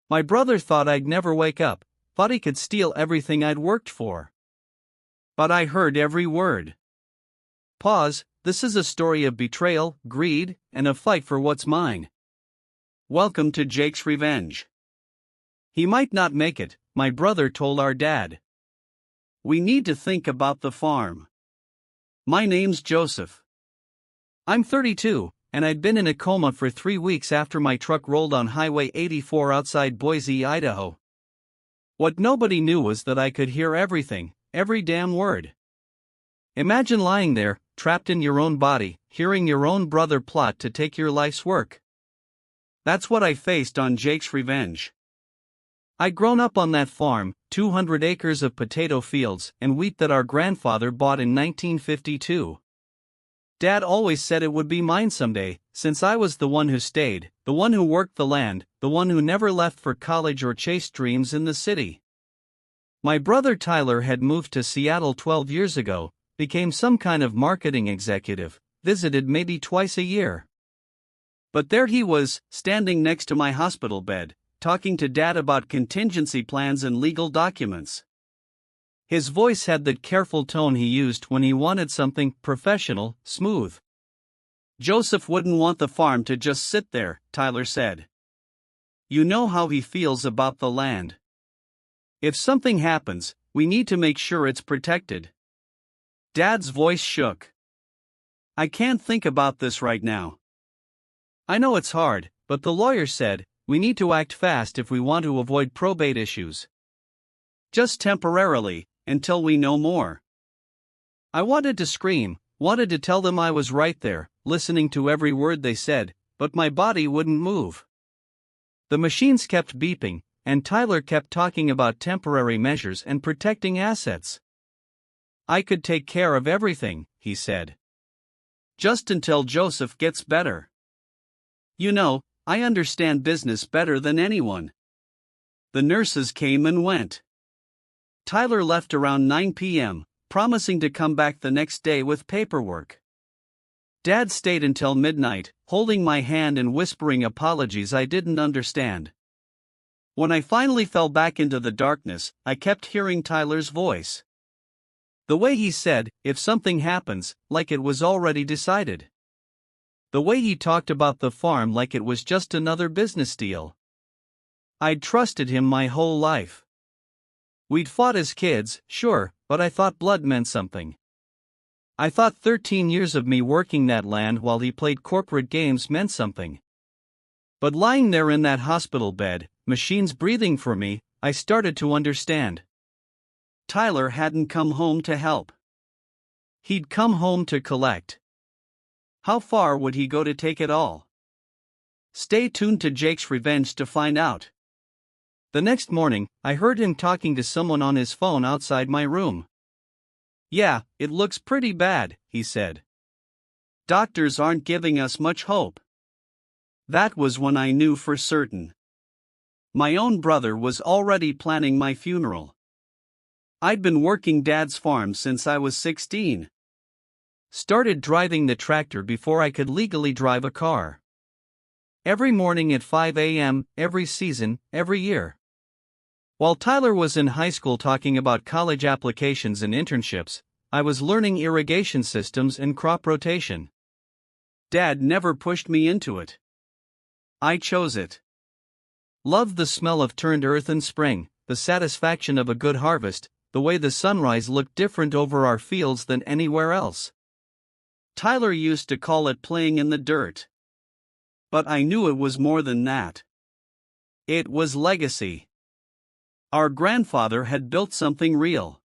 My brother thought I'd never wake up, thought he could steal everything I'd worked for. But I heard every word. Pause, this is a story of betrayal, greed, and a fight for what's mine. Welcome to Jake's Revenge. He might not make it, my brother told our dad. We need to think about the farm. My name's Joseph. I'm 32, and I'd been in a coma for 3 weeks after my truck rolled on Highway 84 outside Boise, Idaho. What nobody knew was that I could hear everything, every damn word. Imagine lying there, trapped in your own body, hearing your own brother plot to take your life's work. That's what I faced on Jake's Revenge. I'd grown up on that farm, 200 acres of potato fields and wheat that our grandfather bought in 1952. Dad always said it would be mine someday, since I was the one who stayed, the one who worked the land, the one who never left for college or chased dreams in the city. My brother Tyler had moved to Seattle 12 years ago, became some kind of marketing executive, visited maybe twice a year. But there he was, standing next to my hospital bed, talking to Dad about contingency plans and legal documents. His voice had that careful tone he used when he wanted something professional, smooth. Joseph wouldn't want the farm to just sit there, Tyler said. You know how he feels about the land. If something happens, we need to make sure it's protected. Dad's voice shook. I can't think about this right now. I know it's hard, but the lawyer said, we need to act fast if we want to avoid probate issues. Just temporarily, until we know more. I wanted to scream, wanted to tell them I was right there, listening to every word they said, but my body wouldn't move. The machines kept beeping, and Tyler kept talking about temporary measures and protecting assets. I could take care of everything, he said. Just until Joseph gets better. You know, I understand business better than anyone. The nurses came and went. Tyler left around 9 p.m., promising to come back the next day with paperwork. Dad stayed until midnight, holding my hand and whispering apologies I didn't understand. When I finally fell back into the darkness, I kept hearing Tyler's voice. The way he said, if something happens, like it was already decided. The way he talked about the farm like it was just another business deal. I'd trusted him my whole life. We'd fought as kids, sure, but I thought blood meant something. I thought 13 years of me working that land while he played corporate games meant something. But lying there in that hospital bed, machines breathing for me, I started to understand. Tyler hadn't come home to help. He'd come home to collect. How far would he go to take it all? Stay tuned to Jake's Revenge to find out. The next morning, I heard him talking to someone on his phone outside my room. Yeah, it looks pretty bad, he said. Doctors aren't giving us much hope. That was when I knew for certain. My own brother was already planning my funeral. I'd been working Dad's farm since I was 16. Started driving the tractor before I could legally drive a car. Every morning at 5 a.m., every season, every year. While Tyler was in high school talking about college applications and internships, I was learning irrigation systems and crop rotation. Dad never pushed me into it. I chose it. Loved the smell of turned earth in spring, the satisfaction of a good harvest, the way the sunrise looked different over our fields than anywhere else. Tyler used to call it playing in the dirt. But I knew it was more than that. It was legacy. Our grandfather had built something real.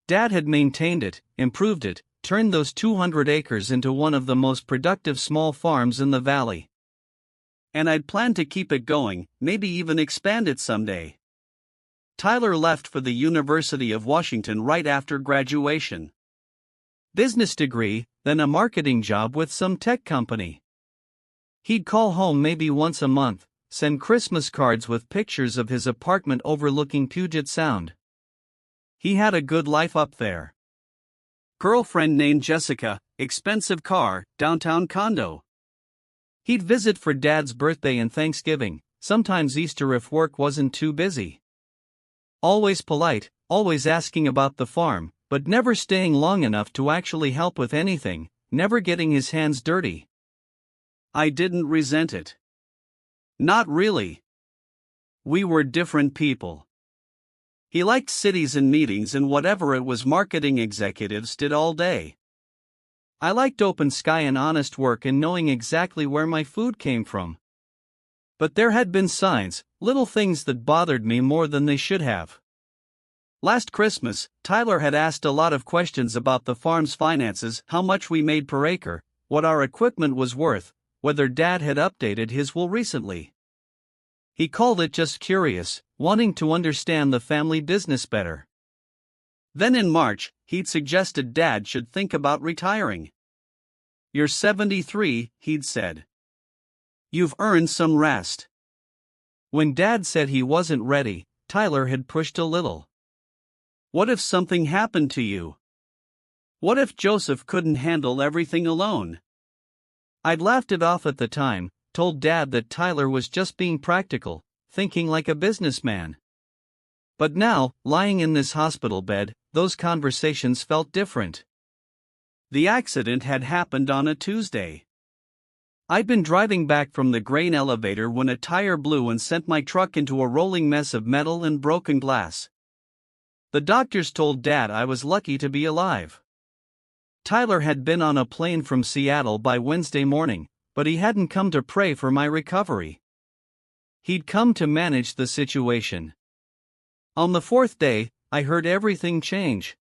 Dad had maintained it, improved it, turned those 200 acres into one of the most productive small farms in the valley. And I'd planned to keep it going, maybe even expand it someday. Tyler left for the University of Washington right after graduation. Business degree, then a marketing job with some tech company. He'd call home maybe once a month, send Christmas cards with pictures of his apartment overlooking Puget Sound. He had a good life up there. Girlfriend named Jessica, expensive car, downtown condo. He'd visit for Dad's birthday and Thanksgiving, sometimes Easter if work wasn't too busy. Always polite, always asking about the farm, but never staying long enough to actually help with anything, never getting his hands dirty. I didn't resent it. Not really. We were different people. He liked cities and meetings and whatever it was marketing executives did all day. I liked open sky and honest work and knowing exactly where my food came from. But there had been signs, little things that bothered me more than they should have. Last Christmas, Tyler had asked a lot of questions about the farm's finances, how much we made per acre, what our equipment was worth, whether Dad had updated his will recently. He called it just curious, wanting to understand the family business better. Then in March, he'd suggested Dad should think about retiring. "You're 73, he'd said. You've earned some rest." When Dad said he wasn't ready, Tyler had pushed a little. "What if something happened to you? What if Joseph couldn't handle everything alone?" I'd laughed it off at the time, told Dad that Tyler was just being practical, thinking like a businessman. But now, lying in this hospital bed, those conversations felt different. The accident had happened on a Tuesday. I'd been driving back from the grain elevator when a tire blew and sent my truck into a rolling mess of metal and broken glass. The doctors told Dad I was lucky to be alive. Tyler had been on a plane from Seattle by Wednesday morning, but he hadn't come to pray for my recovery. He'd come to manage the situation. On the fourth day, I heard everything change.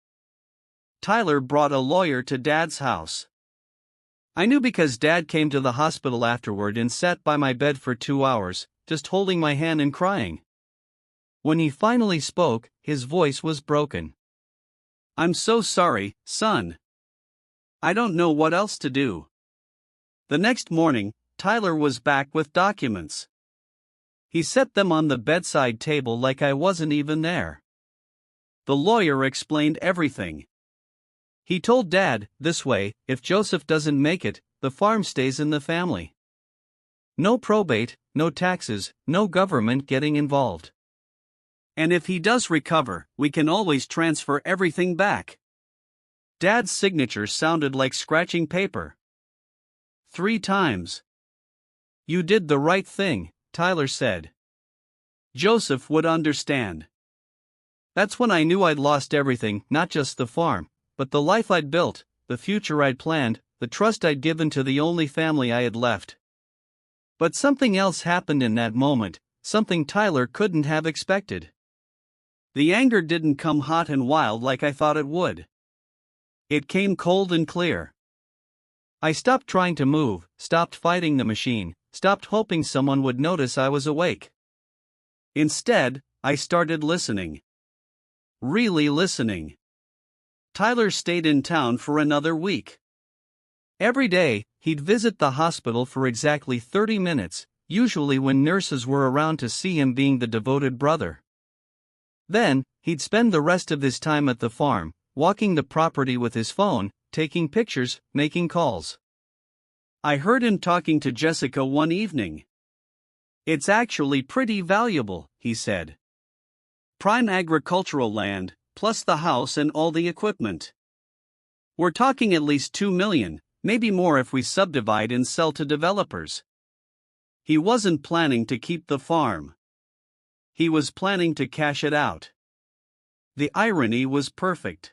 Tyler brought a lawyer to Dad's house. I knew because Dad came to the hospital afterward and sat by my bed for 2 hours, just holding my hand and crying. When he finally spoke, his voice was broken. "I'm so sorry, son. I don't know what else to do." The next morning, Tyler was back with documents. He set them on the bedside table like I wasn't even there. The lawyer explained everything. He told Dad, this way, if Joseph doesn't make it, the farm stays in the family. No probate, no taxes, no government getting involved. And if he does recover, we can always transfer everything back. Dad's signature sounded like scratching paper. 3 times. "You did the right thing," Tyler said. "Joseph would understand." That's when I knew I'd lost everything, not just the farm, but the life I'd built, the future I'd planned, the trust I'd given to the only family I had left. But something else happened in that moment, something Tyler couldn't have expected. The anger didn't come hot and wild like I thought it would. It came cold and clear. I stopped trying to move, stopped fighting the machine, stopped hoping someone would notice I was awake. Instead, I started listening. Really listening. Tyler stayed in town for another week. Every day, he'd visit the hospital for exactly 30 minutes, usually when nurses were around to see him being the devoted brother. Then, he'd spend the rest of his time at the farm, walking the property with his phone, taking pictures, making calls. I heard him talking to Jessica one evening. "It's actually pretty valuable," he said. "Prime agricultural land, plus the house and all the equipment. We're talking at least $2 million, maybe more if we subdivide and sell to developers." He wasn't planning to keep the farm. He was planning to cash it out. The irony was perfect.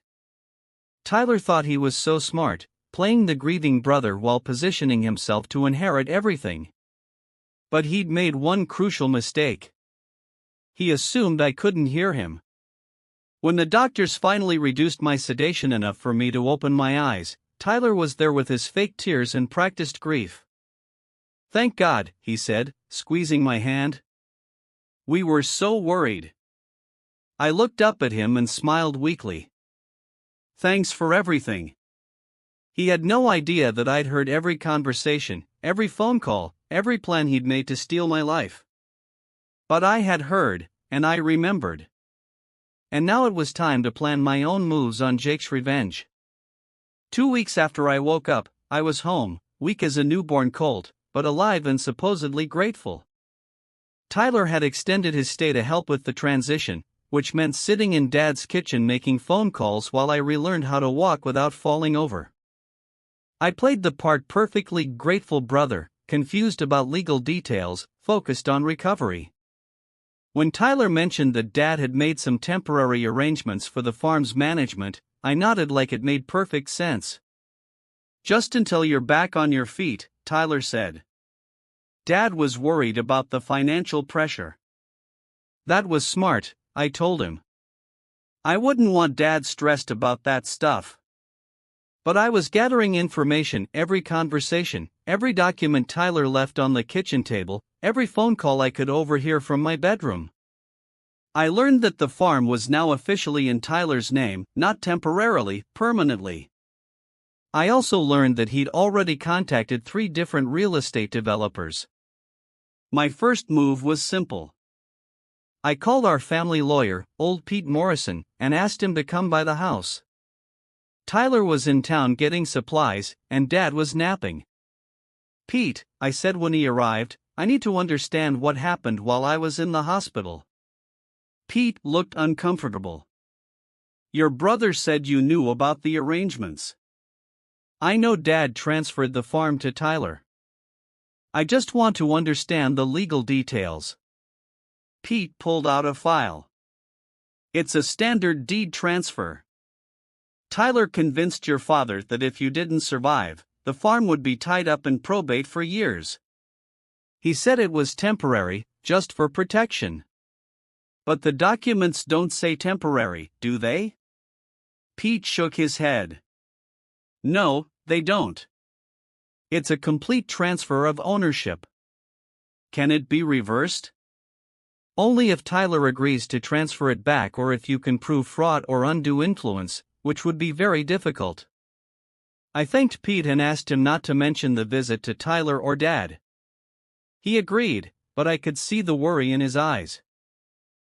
Tyler thought he was so smart, playing the grieving brother while positioning himself to inherit everything. But he'd made one crucial mistake. He assumed I couldn't hear him. When the doctors finally reduced my sedation enough for me to open my eyes, Tyler was there with his fake tears and practiced grief. "Thank God," he said, squeezing my hand. "We were so worried." I looked up at him and smiled weakly. "Thanks for everything." He had no idea that I'd heard every conversation, every phone call, every plan he'd made to steal my life. But I had heard, and I remembered. And now it was time to plan my own moves on Jake's revenge. 2 weeks after I woke up, I was home, weak as a newborn colt, but alive and supposedly grateful. Tyler had extended his stay to help with the transition, which meant sitting in Dad's kitchen making phone calls while I relearned how to walk without falling over. I played the part perfectly, grateful brother, confused about legal details, focused on recovery. When Tyler mentioned that Dad had made some temporary arrangements for the farm's management, I nodded like it made perfect sense. "Just until you're back on your feet," Tyler said. Dad was worried about the financial pressure. That was smart, I told him. I wouldn't want Dad stressed about that stuff. But I was gathering information, every conversation, every document Tyler left on the kitchen table, every phone call I could overhear from my bedroom. I learned that the farm was now officially in Tyler's name, not temporarily, permanently. I also learned that he'd already contacted 3 different real estate developers. My first move was simple. I called our family lawyer, old Pete Morrison, and asked him to come by the house. Tyler was in town getting supplies, and Dad was napping. "Pete," I said when he arrived, "I need to understand what happened while I was in the hospital." Pete looked uncomfortable. "Your brother said you knew about the arrangements." "I know Dad transferred the farm to Tyler. I just want to understand the legal details." Pete pulled out a file. "It's a standard deed transfer. Tyler convinced your father that if you didn't survive, the farm would be tied up in probate for years. He said it was temporary, just for protection. But the documents don't say temporary, do they?" Pete shook his head. "No, they don't. It's a complete transfer of ownership." "Can it be reversed?" "Only if Tyler agrees to transfer it back or if you can prove fraud or undue influence, which would be very difficult." I thanked Pete and asked him not to mention the visit to Tyler or Dad. He agreed, but I could see the worry in his eyes.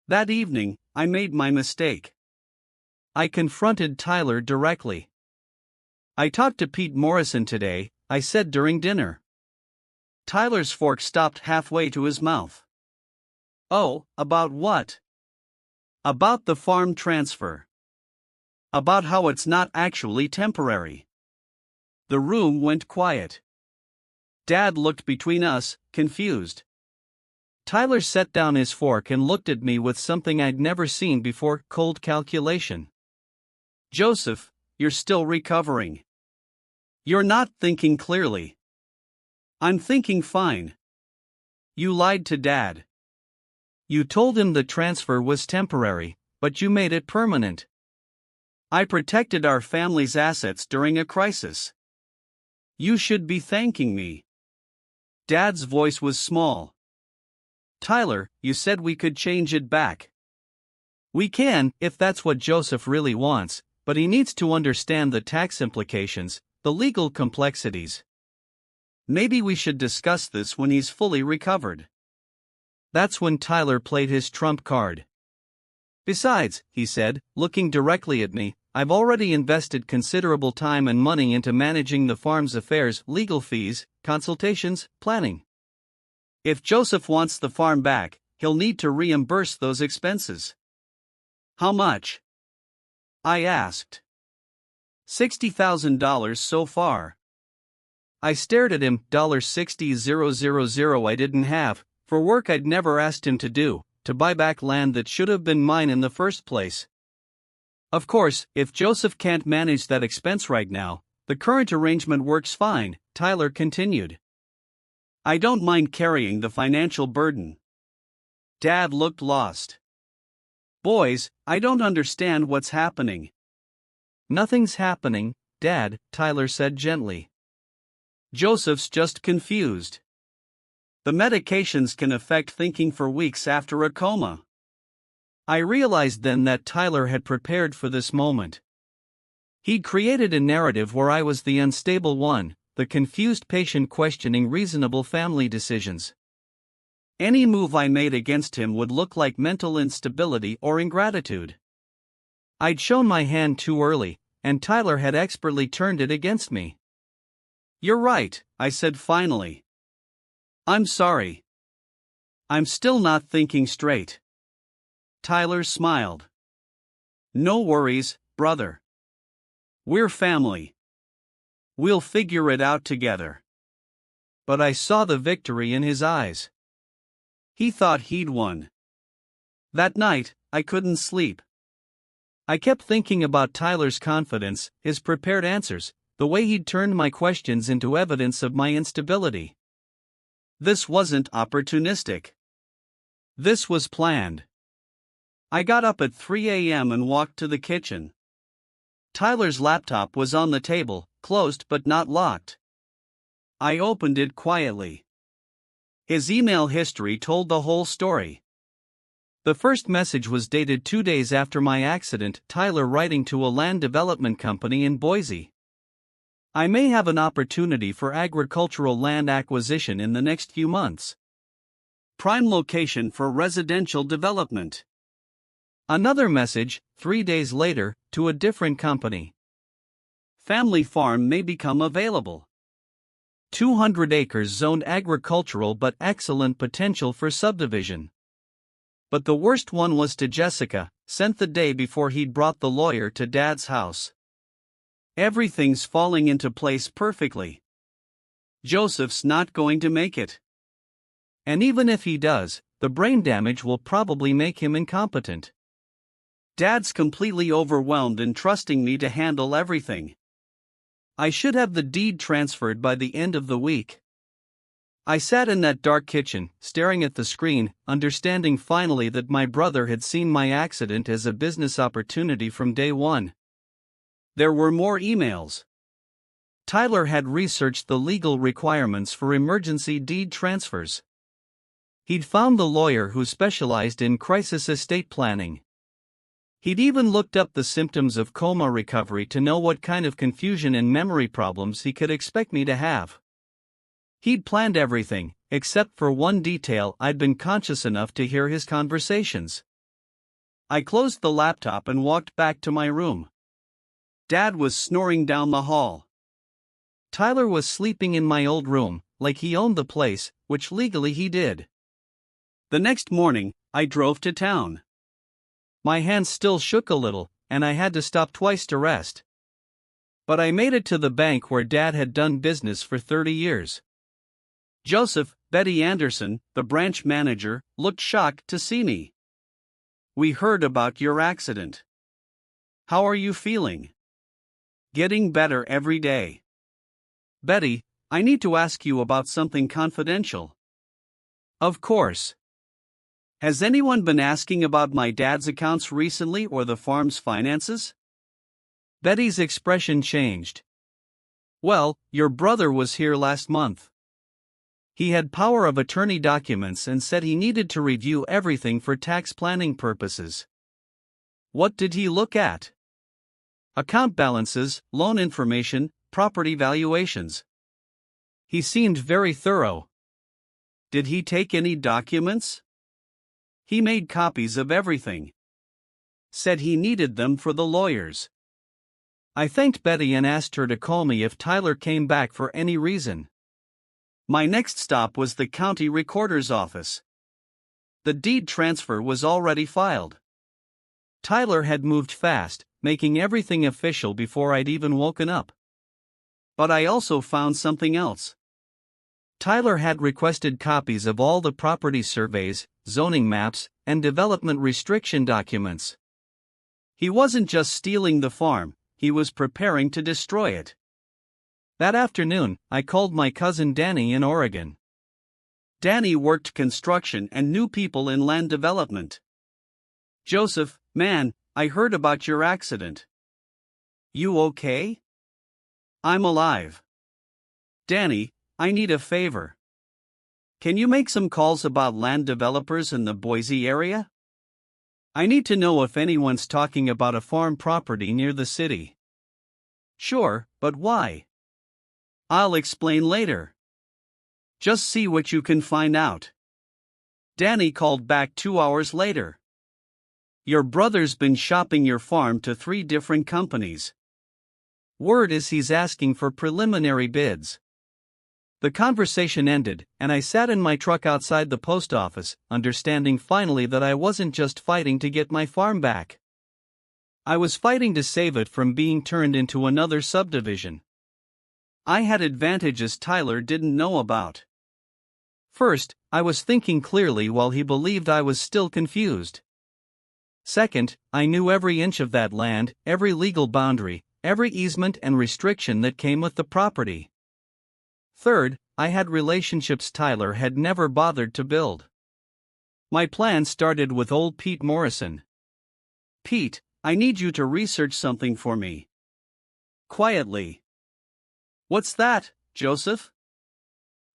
That evening, I made my mistake. I confronted Tyler directly. "I talked to Pete Morrison today," I said during dinner. Tyler's fork stopped halfway to his mouth. "Oh, about what?" "About the farm transfer. About how it's not actually temporary." The room went quiet. Dad looked between us, confused. Tyler set down his fork and looked at me with something I'd never seen before, cold calculation. "Joseph, you're still recovering. You're not thinking clearly." "I'm thinking fine." "You lied to Dad. You told him the transfer was temporary, but you made it permanent." "I protected our family's assets during a crisis. You should be thanking me." Dad's voice was small. "Tyler, you said we could change it back." "We can, if that's what Joseph really wants, but he needs to understand the tax implications, the legal complexities. Maybe we should discuss this when he's fully recovered." That's when Tyler played his trump card. "Besides," he said, looking directly at me, "I've already invested considerable time and money into managing the farm's affairs, legal fees, consultations, planning. If Joseph wants the farm back, he'll need to reimburse those expenses." "How much?" I asked. $60,000 so far." I stared at him. $60,000 I didn't have, for work I'd never asked him to do, to buy back land that should have been mine in the first place. "Of course, if Joseph can't manage that expense right now, the current arrangement works fine," Tyler continued. "I don't mind carrying the financial burden." Dad looked lost. "Boys, I don't understand what's happening." "Nothing's happening, Dad," Tyler said gently. "Joseph's just confused. The medications can affect thinking for weeks after a coma." I realized then that Tyler had prepared for this moment. He'd created a narrative where I was the unstable one, the confused patient questioning reasonable family decisions. Any move I made against him would look like mental instability or ingratitude. I'd shown my hand too early, and Tyler had expertly turned it against me. "You're right," I said finally. "I'm sorry. I'm still not thinking straight. Tyler smiled. No worries, brother. We're family. We'll figure it out together. But I saw the victory in his eyes. He thought he'd won. That night, I couldn't sleep. I kept thinking about Tyler's confidence, his prepared answers, the way he'd turned my questions into evidence of my instability. This wasn't opportunistic. This was planned. I got up at 3 a.m. and walked to the kitchen. Tyler's laptop was on the table, closed but not locked. I opened it quietly. His email history told the whole story. The first message was dated 2 days after my accident, Tyler writing to a land development company in Boise. I may have an opportunity for agricultural land acquisition in the next few months. Prime location for residential development. Another message, 3 days later, to a different company. Family farm may become available. 200 acres zoned agricultural but excellent potential for subdivision. But the worst one was to Jessica, sent the day before he'd brought the lawyer to Dad's house. Everything's falling into place perfectly. Joseph's not going to make it. And even if he does, the brain damage will probably make him incompetent. Dad's completely overwhelmed and trusting me to handle everything. I should have the deed transferred by the end of the week. I sat in that dark kitchen, staring at the screen, understanding finally that my brother had seen my accident as a business opportunity from day one. There were more emails. Tyler had researched the legal requirements for emergency deed transfers. He'd found the lawyer who specialized in crisis estate planning. He'd even looked up the symptoms of coma recovery to know what kind of confusion and memory problems he could expect me to have. He'd planned everything, except for one detail. I'd been conscious enough to hear his conversations. I closed the laptop and walked back to my room. Dad was snoring down the hall. Tyler was sleeping in my old room, like he owned the place, which legally he did. The next morning, I drove to town. My hands still shook a little, and I had to stop twice to rest. But I made it to the bank where Dad had done business for 30 years. Joseph, Betty Anderson, the branch manager, looked shocked to see me. We heard about your accident. How are you feeling? Getting better every day. Betty, I need to ask you about something confidential. Of course. Has anyone been asking about my dad's accounts recently or the farm's finances? Betty's expression changed. Well, your brother was here last month. He had power of attorney documents and said he needed to review everything for tax planning purposes. What did he look at? Account balances, loan information, property valuations. He seemed very thorough. Did he take any documents? He made copies of everything. Said he needed them for the lawyers. I thanked Betty and asked her to call me if Tyler came back for any reason. My next stop was the county recorder's office. The deed transfer was already filed. Tyler had moved fast, making everything official before I'd even woken up. But I also found something else. Tyler had requested copies of all the property surveys, zoning maps, and development restriction documents. He wasn't just stealing the farm, he was preparing to destroy it. That afternoon, I called my cousin Danny in Oregon. Danny worked construction and knew people in land development. Joseph, man, I heard about your accident. You okay? I'm alive. Danny, I need a favor. Can you make some calls about land developers in the Boise area? I need to know if anyone's talking about a farm property near the city. Sure, but why? I'll explain later. Just see what you can find out. Danny called back 2 hours later. Your brother's been shopping your farm to 3 different companies. Word is he's asking for preliminary bids. The conversation ended, and I sat in my truck outside the post office, understanding finally that I wasn't just fighting to get my farm back. I was fighting to save it from being turned into another subdivision. I had advantages Tyler didn't know about. First, I was thinking clearly while he believed I was still confused. Second, I knew every inch of that land, every legal boundary, every easement and restriction that came with the property. Third, I had relationships Tyler had never bothered to build. My plan started with old Pete Morrison. "Pete, I need you to research something for me." Quietly. "What's that, Joseph?"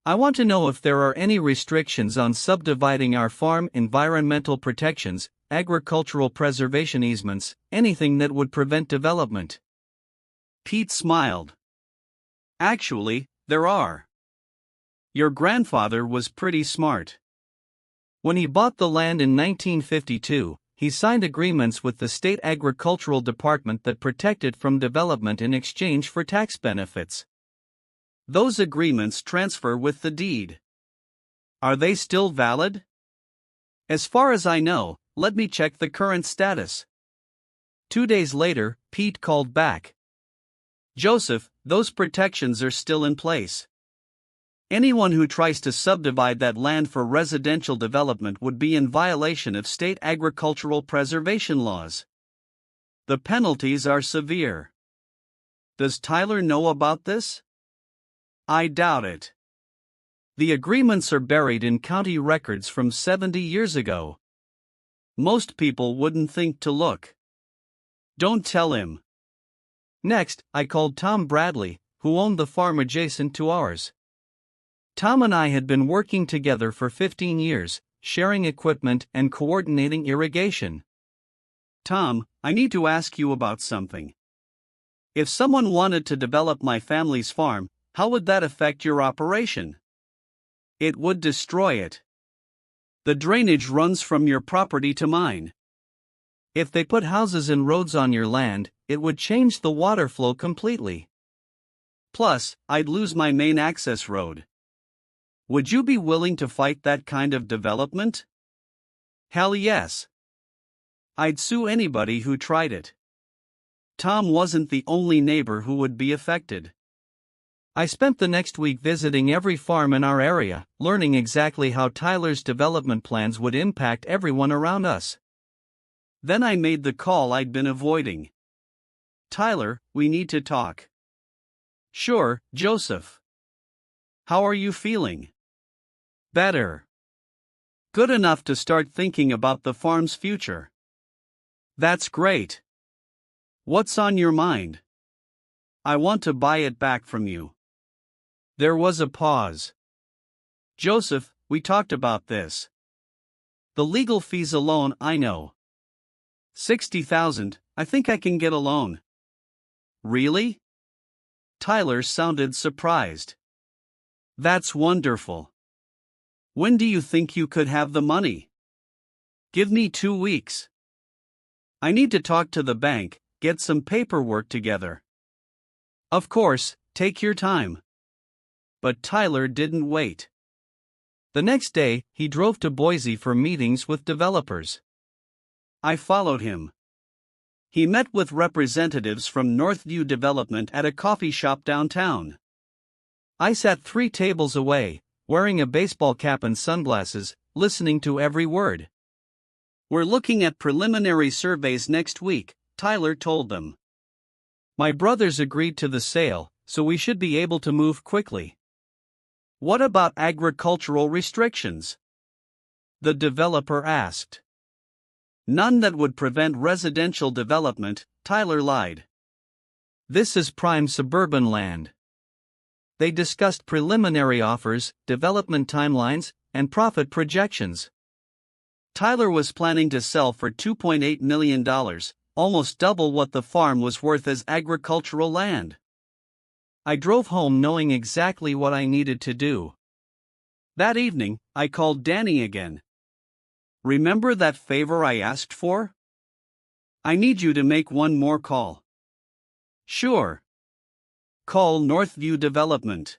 "I want to know if there are any restrictions on subdividing our farm, environmental protections, agricultural preservation easements, anything that would prevent development." Pete smiled. "Actually, there are. Your grandfather was pretty smart. When he bought the land in 1952, he signed agreements with the state agricultural department that protected from development in exchange for tax benefits. Those agreements transfer with the deed. Are they still valid?" "As far as I know, let me check the current status." 2 days later, Pete called back. "Joseph, those protections are still in place. Anyone who tries to subdivide that land for residential development would be in violation of state agricultural preservation laws. The penalties are severe." "Does Tyler know about this?" "I doubt it. The agreements are buried in county records from 70 years ago. Most people wouldn't think to look." "Don't tell him." Next, I called Tom Bradley, who owned the farm adjacent to ours. Tom and I had been working together for 15 years, sharing equipment and coordinating irrigation. "Tom, I need to ask you about something. If someone wanted to develop my family's farm, how would that affect your operation?" "It would destroy it. The drainage runs from your property to mine. If they put houses and roads on your land, it would change the water flow completely. Plus, I'd lose my main access road. Would you be willing to fight that kind of development?" "Hell yes. I'd sue anybody who tried it." Tom wasn't the only neighbor who would be affected. I spent the next week visiting every farm in our area, learning exactly how Tyler's development plans would impact everyone around us. Then I made the call I'd been avoiding. "Tyler, we need to talk." "Sure, Joseph. How are you feeling?" "Better. Good enough to start thinking about the farm's future." "That's great. What's on your mind?" "I want to buy it back from you." There was a pause. "Joseph, we talked about this. The legal fees alone, I know. 60,000, I think I can get a loan." "Really?" Tyler sounded surprised. "That's wonderful. When do you think you could have the money?" "Give me 2 weeks. I need to talk to the bank, get some paperwork together." "Of course, take your time." But Tyler didn't wait. The next day, he drove to Boise for meetings with developers. I followed him. He met with representatives from Northview Development at a coffee shop downtown. I sat 3 tables away, wearing a baseball cap and sunglasses, listening to every word. "We're looking at preliminary surveys next week," Tyler told them. "My brothers agreed to the sale, so we should be able to move quickly." "What about agricultural restrictions?" the developer asked. "None that would prevent residential development," Tyler lied. "This is prime suburban land." They discussed preliminary offers, development timelines, and profit projections. Tyler was planning to sell for $2.8 million, almost double what the farm was worth as agricultural land. I drove home knowing exactly what I needed to do. That evening, I called Danny again. "Remember that favor I asked for? I need you to make one more call." "Sure. Call Northview Development.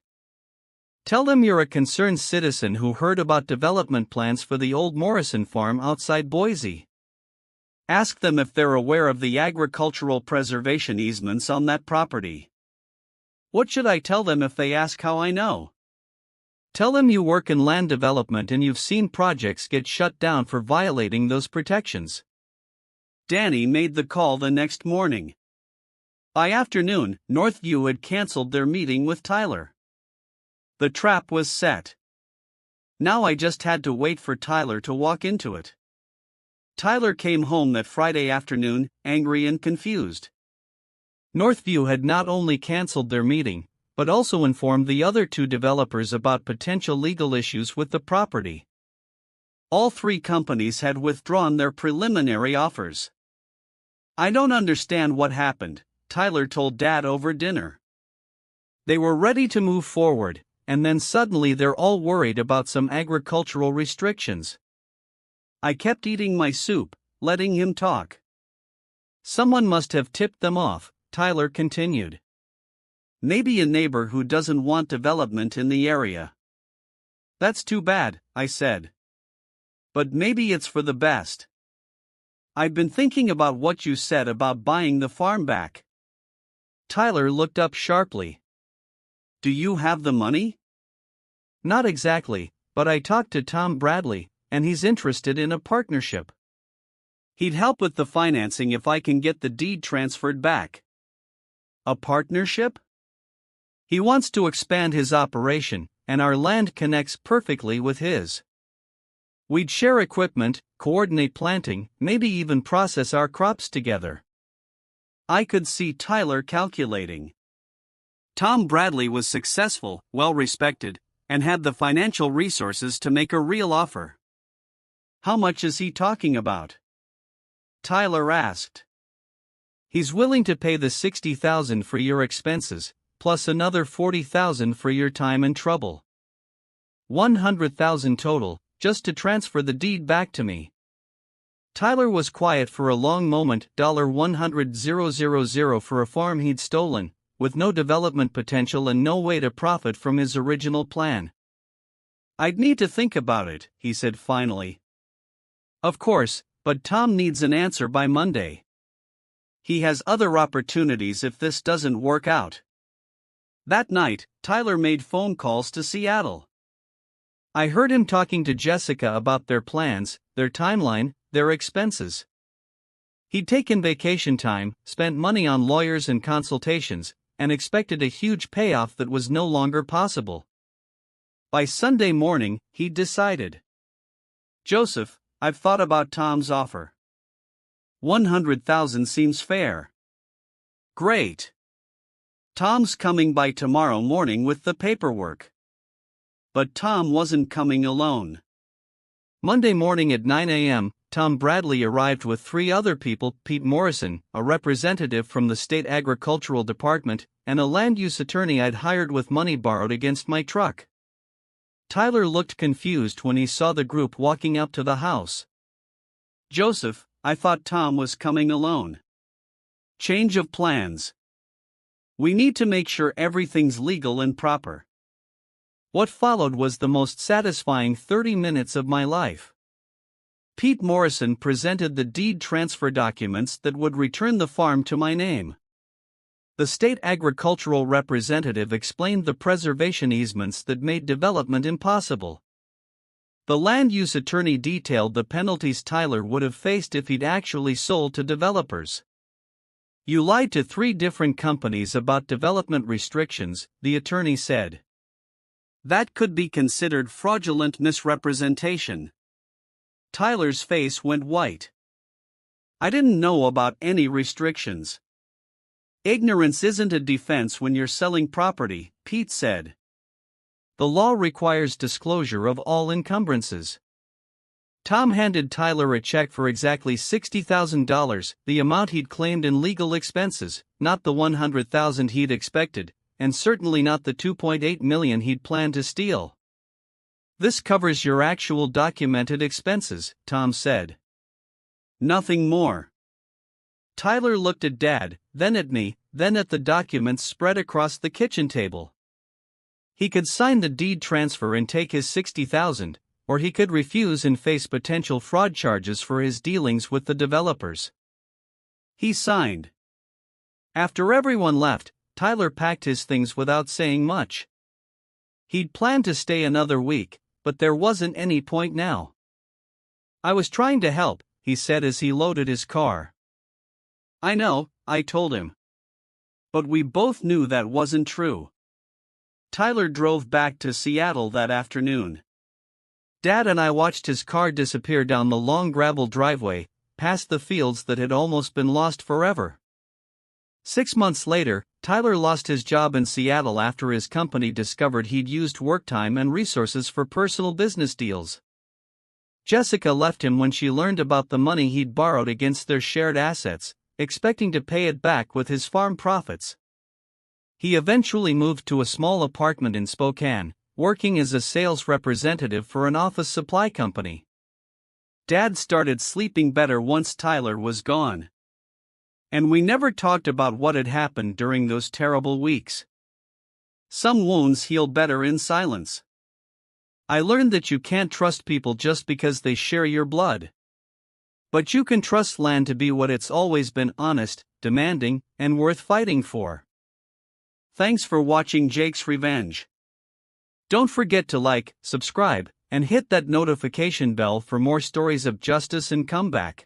Tell them you're a concerned citizen who heard about development plans for the old Morrison farm outside Boise. Ask them if they're aware of the agricultural preservation easements on that property. What should I tell them if they ask how I know? Tell them you work in land development and you've seen projects get shut down for violating those protections. Danny made the call the next morning. By afternoon, Northview had canceled their meeting with Tyler. The trap was set. Now I just had to wait for Tyler to walk into it. Tyler came home that Friday afternoon, angry and confused. Northview had not only canceled their meeting, but also informed the other two developers about potential legal issues with the property. All three companies had withdrawn their preliminary offers. I don't understand what happened, Tyler told Dad over dinner. They were ready to move forward, and then suddenly they're all worried about some agricultural restrictions. I kept eating my soup, letting him talk. Someone must have tipped them off, Tyler continued. Maybe a neighbor who doesn't want development in the area. That's too bad, I said. But maybe it's for the best. I've been thinking about what you said about buying the farm back. Tyler looked up sharply. Do you have the money? Not exactly, but I talked to Tom Bradley, and he's interested in a partnership. He'd help with the financing if I can get the deed transferred back. A partnership? He wants to expand his operation, and our land connects perfectly with his. We'd share equipment, coordinate planting, maybe even process our crops together. I could see Tyler calculating. Tom Bradley was successful, well-respected, and had the financial resources to make a real offer. How much is he talking about? Tyler asked. He's willing to pay the $60,000 for your expenses, plus another $40,000 for your time and trouble. $100,000 total, just to transfer the deed back to me. Tyler was quiet for a long moment. $100,000 for a farm he'd stolen, with no development potential and no way to profit from his original plan. I'd need to think about it, he said finally. Of course, but Tom needs an answer by Monday. He has other opportunities if this doesn't work out. That night, Tyler made phone calls to Seattle. I heard him talking to Jessica about their plans, their timeline, their expenses. He'd taken vacation time, spent money on lawyers and consultations, and expected a huge payoff that was no longer possible. By Sunday morning, he'd decided. Joseph, I've thought about Tom's offer. $100,000 seems fair. Great. Tom's coming by tomorrow morning with the paperwork. But Tom wasn't coming alone. Monday morning at 9 a.m., Tom Bradley arrived with three other people: Pete Morrison, a representative from the state agricultural department, and a land use attorney I'd hired with money borrowed against my truck. Tyler looked confused when he saw the group walking up to the house. Joseph, I thought Tom was coming alone. Change of plans. We need to make sure everything's legal and proper. What followed was the most satisfying 30 minutes of my life. Pete Morrison presented the deed transfer documents that would return the farm to my name. The state agricultural representative explained the preservation easements that made development impossible. The land use attorney detailed the penalties Tyler would have faced if he'd actually sold to developers. You lied to three different companies about development restrictions, the attorney said. That could be considered fraudulent misrepresentation. Tyler's face went white. I didn't know about any restrictions. Ignorance isn't a defense when you're selling property, Pete said. The law requires disclosure of all encumbrances. Tom handed Tyler a check for exactly $60,000, the amount he'd claimed in legal expenses, not the $100,000 he'd expected, and certainly not the $2.8 million he'd planned to steal. This covers your actual documented expenses, Tom said. Nothing more. Tyler looked at Dad, then at me, then at the documents spread across the kitchen table. He could sign the deed transfer and take his $60,000, or he could refuse and face potential fraud charges for his dealings with the developers. He signed. After everyone left, Tyler packed his things without saying much. He'd planned to stay another week, but there wasn't any point now. "I was trying to help," he said as he loaded his car. "I know," I told him. But we both knew that wasn't true. Tyler drove back to Seattle that afternoon. Dad and I watched his car disappear down the long gravel driveway, past the fields that had almost been lost forever. 6 months later, Tyler lost his job in Seattle after his company discovered he'd used work time and resources for personal business deals. Jessica left him when she learned about the money he'd borrowed against their shared assets, expecting to pay it back with his farm profits. He eventually moved to a small apartment in Spokane, working as a sales representative for an office supply company. Dad started sleeping better once Tyler was gone. And we never talked about what had happened during those terrible weeks. Some wounds heal better in silence. I learned that you can't trust people just because they share your blood. But you can trust land to be what it's always been: honest, demanding, and worth fighting for. Thanks for watching Jake's Revenge. Don't forget to like, subscribe, and hit that notification bell for more stories of justice and comeback.